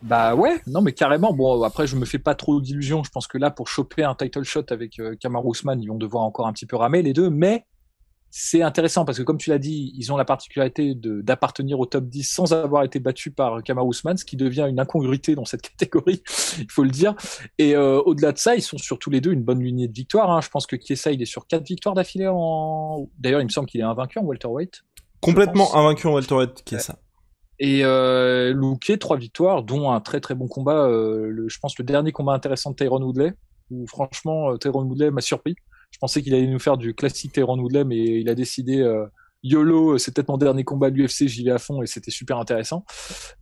Bah ouais, non mais carrément. Bon, après je me fais pas trop d'illusions. Je pense que là, pour choper un title shot avec Kamaru Usman, ils vont devoir encore un petit peu ramer les deux, mais c'est intéressant parce que comme tu l'as dit, ils ont la particularité d'appartenir au top 10 sans avoir été battus par Kamaru Usman, ce qui devient une incongruité dans cette catégorie, il faut le dire. Et au-delà de ça, ils sont surtout les deux une bonne lignée de victoires. Hein. Je pense que Chiesa, il est sur 4 victoires d'affilée en... D'ailleurs, il me semble qu'il est invaincu en welterweight, je Complètement pense. invaincu en welterweight, qui est ça. Et Luque, 3 victoires, dont un très très bon combat. Je pense le dernier combat intéressant de Tyron Woodley, où franchement, Tyron Woodley m'a surpris. Je pensais qu'il allait nous faire du classique Tyron Woodley, mais il a décidé YOLO, c'est peut-être mon dernier combat à l'UFC, j'y vais à fond et c'était super intéressant.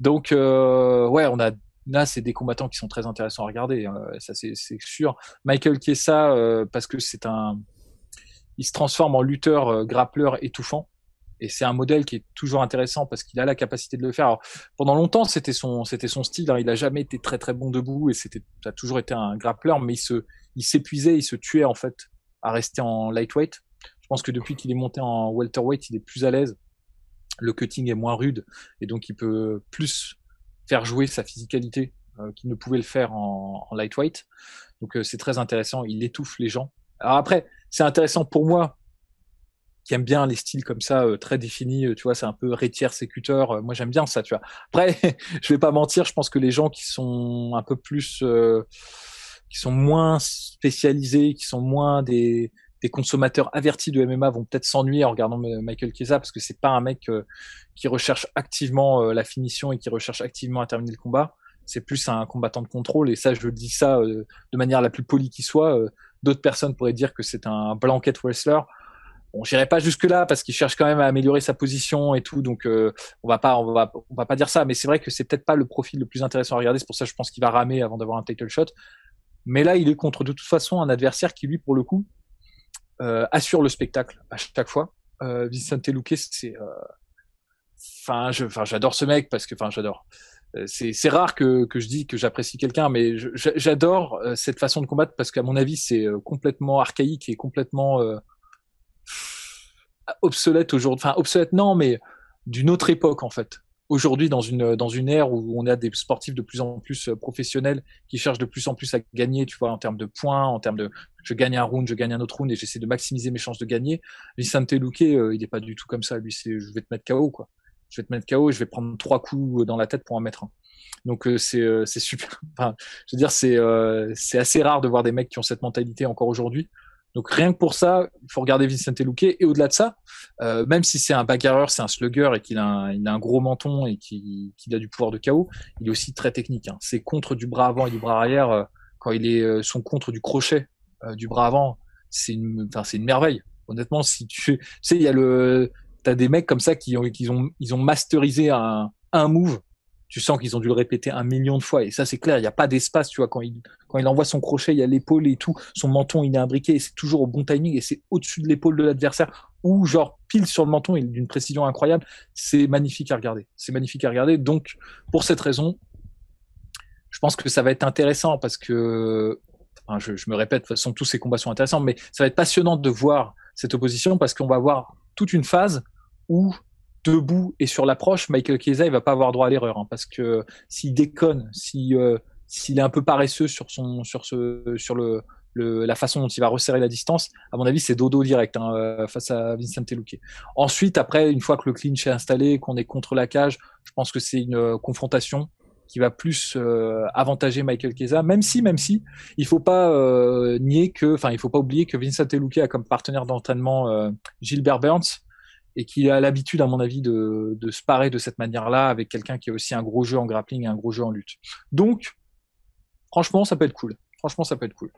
Donc ouais, on a là c'est des combattants qui sont très intéressants à regarder, hein, ça c'est sûr. Michael Chiesa parce que il se transforme en lutteur grappleur étouffant. Et c'est un modèle qui est toujours intéressant parce qu'il a la capacité de le faire. Alors, pendant longtemps, c'était son style. Hein. Il a jamais été très très bon debout et ça a toujours été un grappleur, mais il s'épuisait, il se tuait en fait à rester en lightweight. Je pense que depuis qu'il est monté en welterweight, il est plus à l'aise. Le cutting est moins rude et donc il peut plus faire jouer sa physicalité qu'il ne pouvait le faire en lightweight. Donc c'est très intéressant. Il étouffe les gens. Alors après, c'est intéressant pour moi qui aime bien les styles comme ça très définis, tu vois, c'est un peu rétière sécuteur. Moi, j'aime bien ça, tu vois. Après, je vais pas mentir, je pense que les gens qui sont un peu plus, qui sont moins spécialisés, qui sont moins des consommateurs avertis de MMA vont peut-être s'ennuyer en regardant Michael Chiesa parce que c'est pas un mec qui recherche activement la finition et qui recherche activement à terminer le combat. C'est plus un combattant de contrôle et ça, je dis ça de manière la plus polie qui soit. D'autres personnes pourraient dire que c'est un blanket wrestler. Bon, j'irai pas jusque là parce qu'il cherche quand même à améliorer sa position et tout, donc on va pas dire ça. Mais c'est vrai que c'est peut-être pas le profil le plus intéressant à regarder. C'est pour ça que je pense qu'il va ramer avant d'avoir un title shot. Mais là, il est contre de toute façon un adversaire qui lui, pour le coup, assure le spectacle à chaque fois. Vicente Luque, enfin, j'adore ce mec parce que, enfin, j'adore. C'est rare que je dis que j'apprécie quelqu'un, mais j'adore cette façon de combattre parce qu'à mon avis, c'est complètement archaïque et complètement obsolète aujourd'hui. Enfin, obsolète, non, mais d'une autre époque, en fait. Aujourd'hui, dans une ère où on a des sportifs de plus en plus professionnels qui cherchent de plus en plus à gagner, tu vois, en termes de points, en termes de je gagne un round, je gagne un autre round et j'essaie de maximiser mes chances de gagner. Vicente Luque, il est pas du tout comme ça. Lui, c'est je vais te mettre KO, quoi. Je vais te mettre KO et je vais prendre 3 coups dans la tête pour en mettre un. Donc c'est super. Enfin, je veux dire, c'est assez rare de voir des mecs qui ont cette mentalité encore aujourd'hui. Donc rien que pour ça, il faut regarder Vicente Luque. Et au-delà de ça, même si c'est un bagarreur, c'est un slugger et il a un gros menton et qu'il a du pouvoir de KO, il est aussi très technique. Hein. Ses contres du bras avant et du bras arrière, quand il est son contre du crochet du bras avant, c'est une merveille. Honnêtement, si tu sais, il y a t'as des mecs comme ça ils ont masterisé un move. Tu sens qu'ils ont dû le répéter 1 million de fois. Et ça, c'est clair, il n'y a pas d'espace, tu vois, quand il envoie son crochet, il y a l'épaule et tout, son menton, il est imbriqué, et c'est toujours au bon timing, et c'est au-dessus de l'épaule de l'adversaire, ou genre pile sur le menton, il est d'une précision incroyable. C'est magnifique à regarder. C'est magnifique à regarder. Donc, pour cette raison, je pense que ça va être intéressant parce que, enfin, je me répète, de toute façon, tous ces combats sont intéressants, mais ça va être passionnant de voir cette opposition parce qu'on va voir toute une phase où debout et sur l'approche, Michael Chiesa, il va pas avoir droit à l'erreur, hein, parce que s'il déconne, s'il est un peu paresseux sur la façon dont il va resserrer la distance, à mon avis, c'est dodo direct hein, face à Vicente Luque. Ensuite, après, une fois que le clinch est installé, qu'on est contre la cage, je pense que c'est une confrontation qui va plus avantager Michael Chiesa, même si, il faut pas il faut pas oublier que Vicente Luque a comme partenaire d'entraînement Gilbert Burns, et qu'il a l'habitude, à mon avis, de se parer de cette manière-là avec quelqu'un qui a aussi un gros jeu en grappling et un gros jeu en lutte. Donc, franchement, ça peut être cool. Franchement, ça peut être cool.